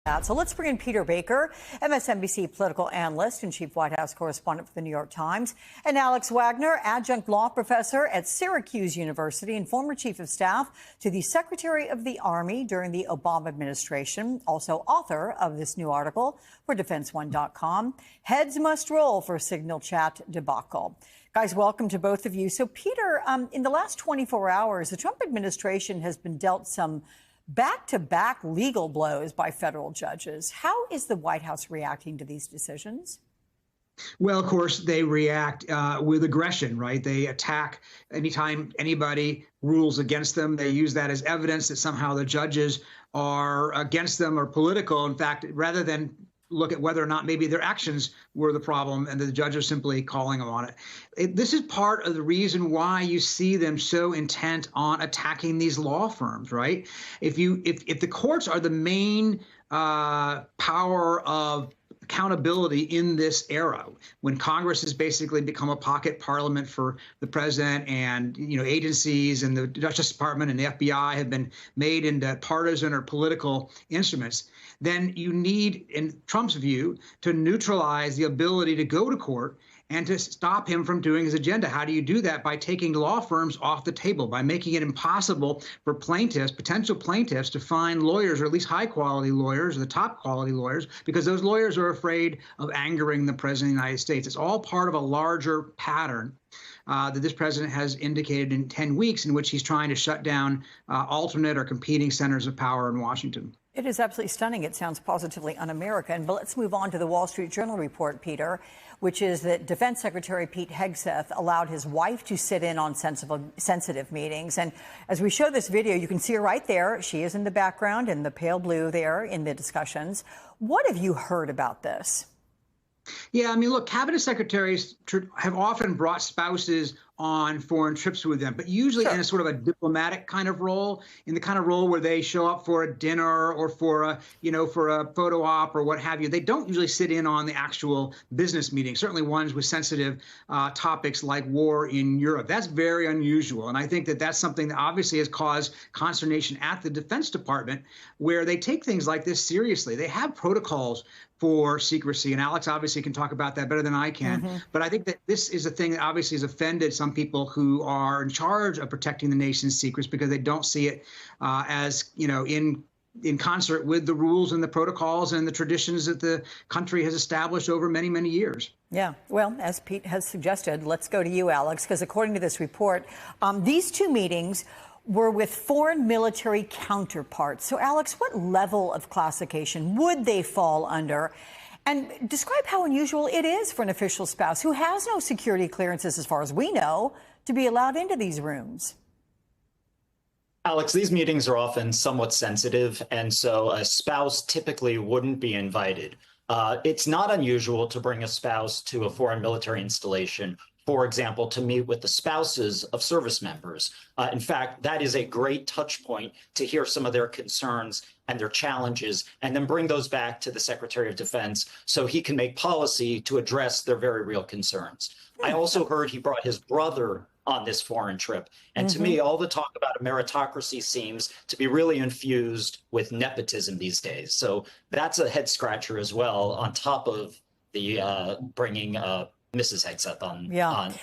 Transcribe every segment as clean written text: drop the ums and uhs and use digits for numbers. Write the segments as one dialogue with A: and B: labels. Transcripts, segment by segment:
A: So let's bring in Peter Baker, MSNBC political analyst and chief White House correspondent for the New York Times, and Alex Wagner, adjunct law professor at Syracuse University and former chief of staff to the Secretary of the Army during the Obama administration, also author of this new article for DefenseOne.com, Heads Must Roll for Signal Chat Debacle. Guys, welcome to both of you. So, Peter, in the last 24 hours, the Trump administration has been dealt some back-to-back legal blows by federal judges. How is the White House reacting to these decisions?
B: Well, of course, they react with aggression, right? They attack anytime anybody rules against them. They use that as evidence that somehow the judges are against them or political. In fact, rather than look at whether or not maybe their actions were the problem and the judge is simply calling them on it. This is part of the reason why you see them so intent on attacking these law firms, right? If the courts are the main power of accountability in this era, when Congress has basically become a pocket parliament for the president, and agencies and the Justice Department and the FBI have been made into partisan or political instruments, then you need, in Trump's view, to neutralize the ability to go to court and to stop him from doing his agenda. How do you do that? By taking law firms off the table, by making it impossible for plaintiffs, potential plaintiffs, to find lawyers, or at least high-quality lawyers, or the top-quality lawyers, because those lawyers are afraid of angering the president of the United States. It's all part of a larger pattern that this president has indicated in 10 weeks in which he's trying to shut down alternate or competing centers of power in Washington.
A: It is absolutely stunning. It sounds positively un-American. But let's move on to the Wall Street Journal report, Peter, which is that Defense Secretary Pete Hegseth allowed his wife to sit in on sensitive meetings. And as we show this video, you can see her right there. She is in the background in the pale blue there in the discussions. What have you heard about this?
B: Yeah, I mean, look, cabinet secretaries have often brought spouses on foreign trips with them, but usually in a sort of a diplomatic kind of role, in the kind of role where they show up for a dinner or for a photo op or what have you. They don't usually sit in on the actual business meeting, certainly ones with sensitive topics like war in Europe. That's very unusual. And I think that that's something that obviously has caused consternation at the Defense Department, where they take things like this seriously. They have protocols for secrecy, and Alex obviously can talk about that better than I can. But I think that this is a thing that obviously has offended some people who are in charge of protecting the nation's secrets, because they don't see it as, in concert with the rules and the protocols and the traditions that the country has established over many, many years.
A: Yeah, well, as Pete has suggested, let's go to you, Alex, because according to this report, these two meetings were with foreign military counterparts. So, Alex, what level of classification would they fall under? And describe how unusual it is for an official spouse who has no security clearances, as far as we know, to be allowed into these rooms.
C: Alex, these meetings are often somewhat sensitive, and so a spouse typically wouldn't be invited. It's not unusual to bring a spouse to a foreign military installation, for example, to meet with the spouses of service members. In fact, that is a great touch point to hear some of their concerns and their challenges, and then bring those back to the Secretary of Defense so he can make policy to address their very real concerns. I also heard he brought his brother on this foreign trip. And to me, all the talk about a meritocracy seems to be really infused with nepotism these days. So that's a head scratcher as well, on top of the bringing Mrs. Hegseth on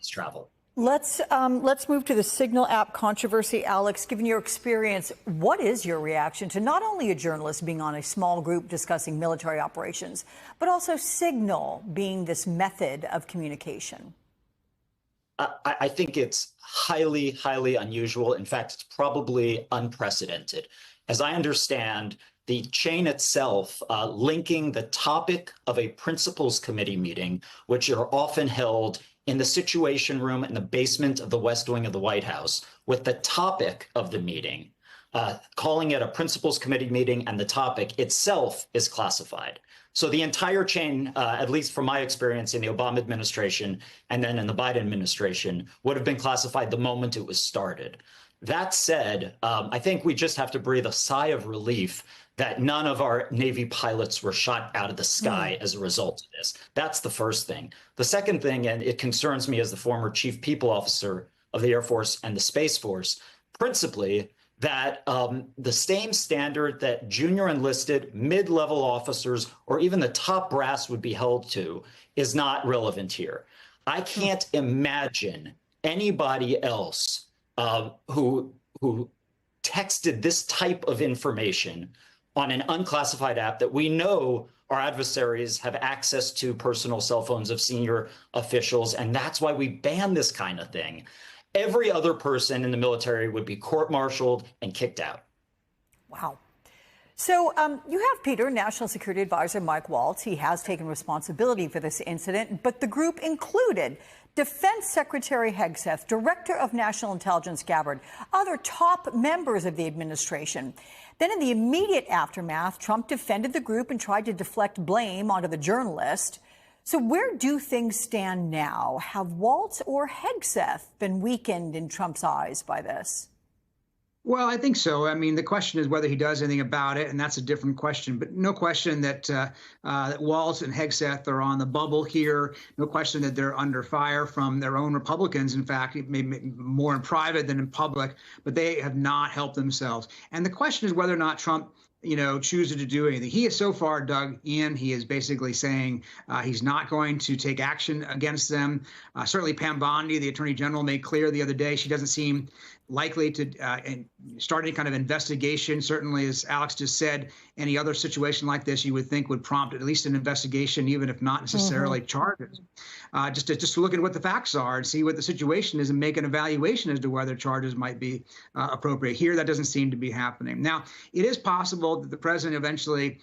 C: travel.
A: Let's move to the Signal app controversy. Alex, given your experience, what is your reaction to not only a journalist being on a small group discussing military operations, but also Signal being this method of communication?
C: I think it's highly, highly unusual. In fact, it's probably unprecedented. As I understand, the chain itself linking the topic of a principals committee meeting, which are often held in the Situation Room in the basement of the West Wing of the White House, with the topic of the meeting, calling it a principals committee meeting, and the topic itself is classified. So the entire chain, at least from my experience in the Obama administration and then in the Biden administration, would have been classified the moment it was started. That said, I think we just have to breathe a sigh of relief that none of our Navy pilots were shot out of the sky as a result of this. That's the first thing. The second thing, and it concerns me as the former chief people officer of the Air Force and the Space Force, principally, that the same standard that junior enlisted, mid-level officers, or even the top brass would be held to is not relevant here. I can't imagine anybody else who texted this type of information on an unclassified app that we know our adversaries have access to personal cell phones of senior officials, and that's why we ban this kind of thing. Every other person in the military would be court-martialed and kicked out.
A: Wow. So you have, Peter, National Security Advisor Mike Waltz. He has taken responsibility for this incident, but the group included Defense Secretary Hegseth, Director of National Intelligence Gabbard, other top members of the administration. Then in the immediate aftermath, Trump defended the group and tried to deflect blame onto the journalist. So where do things stand now? Have Waltz or Hegseth been weakened in Trump's eyes by this?
B: Well, I think so. I mean, the question is whether he does anything about it, and that's a different question. But no question that that Waltz and Hegseth are on the bubble here. No question that they're under fire from their own Republicans. In fact, maybe more in private than in public, but they have not helped themselves. And the question is whether or not Trump chooses to do anything. He is so far dug in. He is basically saying he's not going to take action against them. Certainly Pam Bondi, the Attorney General, made clear the other day she doesn't seem likely to start any kind of investigation. Certainly, as Alex just said, any other situation like this you would think would prompt at least an investigation, even if not necessarily charges. Just to look at what the facts are and see what the situation is and make an evaluation as to whether charges might be appropriate. Here, that doesn't seem to be happening. Now, it is possible that the president eventually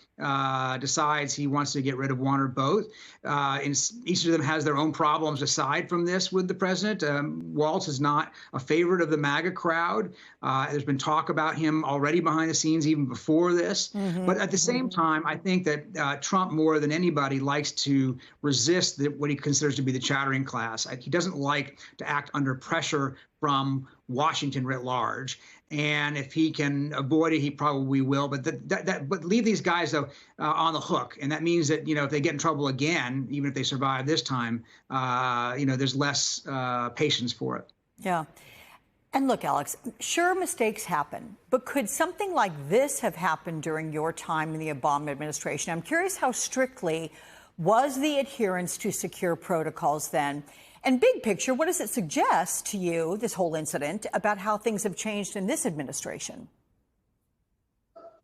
B: decides he wants to get rid of one or both. And each of them has their own problems aside from this with the president. Waltz is not a favorite of the MAGA crowd. There's been talk about him already behind the scenes, even before this. But at the same time, I think that Trump, more than anybody, likes to resist what he considers to be the chattering class. He doesn't like to act under pressure from Washington writ large. And if he can avoid it, he probably will. But but leave these guys on the hook, and that means that if they get in trouble again, even if they survive this time, there's less patience for it.
A: Yeah. And look, Alex, sure, mistakes happen, but could something like this have happened during your time in the Obama administration? I'm curious, how strictly was the adherence to secure protocols then? And big picture, what does it suggest to you, this whole incident, about how things have changed in this administration?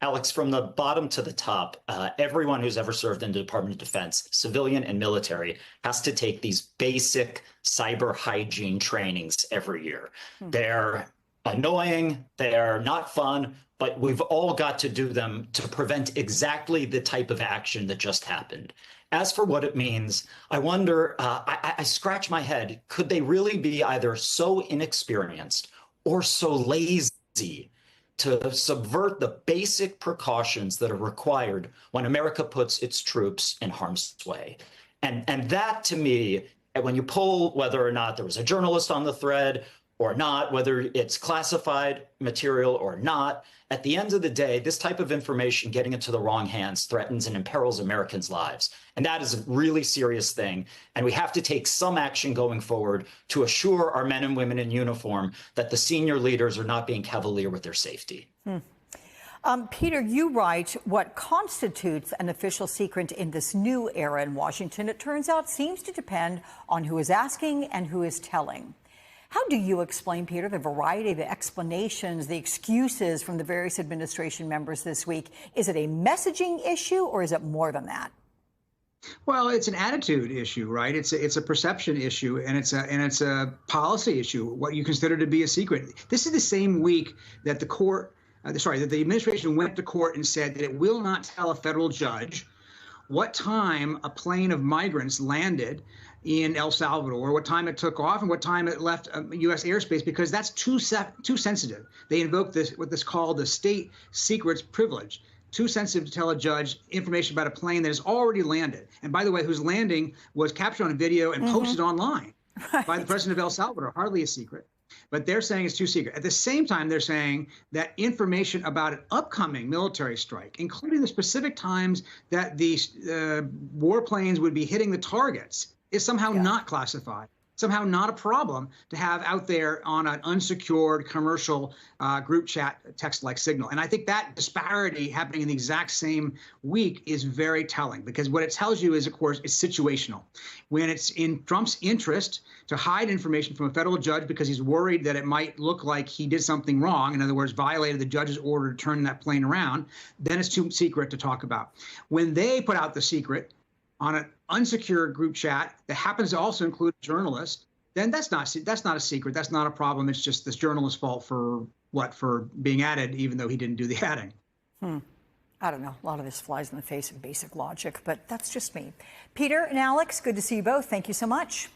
C: Alex, from the bottom to the top, everyone who's ever served in the Department of Defense, civilian and military, has to take these basic cyber hygiene trainings every year. They're annoying, they're not fun, but we've all got to do them to prevent exactly the type of action that just happened. As for what it means, I wonder, I scratch my head, could they really be either so inexperienced or so lazy to subvert the basic precautions that are required when America puts its troops in harm's way? And that, to me, when you pull whether or not there was a journalist on the thread or not, whether it's classified material or not, at the end of the day, this type of information getting into the wrong hands threatens and imperils Americans' lives. And that is a really serious thing. And we have to take some action going forward to assure our men and women in uniform that the senior leaders are not being cavalier with their safety.
A: Peter, you write, what constitutes an official secret in this new era in Washington, it turns out, seems to depend on who is asking and who is telling. How do you explain, Peter, the variety of explanations, the excuses from the various administration members this week? Is it a messaging issue or is it more than that?
B: Well, it's an attitude issue, right? It's a perception issue, and it's a policy issue. What you consider to be a secret. This is the same week that that the administration went to court and said that it will not tell a federal judge what time a plane of migrants landed in El Salvador, what time it took off, and what time it left U.S. airspace, because that's too sensitive. They invoke what's called the state secrets privilege. Too sensitive to tell a judge information about a plane that has already landed. And by the way, whose landing was captured on video and posted online by the president of El Salvador. Hardly a secret. But they're saying it's too secret. At the same time, they're saying that information about an upcoming military strike, including the specific times that the warplanes would be hitting the targets, is somehow not classified. somehow not a problem to have out there on an unsecured commercial group chat text like Signal. And I think that disparity happening in the exact same week is very telling, because what it tells you is, of course, it's situational. When it's in Trump's interest to hide information from a federal judge because he's worried that it might look like he did something wrong, in other words, violated the judge's order to turn that plane around, then it's too secret to talk about. When they put out the secret on an unsecured group chat that happens to also include journalists, then that's not a secret. That's not a problem. It's just this journalist's fault for being added, even though he didn't do the adding.
A: I don't know. A lot of this flies in the face of basic logic, but that's just me. Peter and Alex, good to see you both. Thank you so much.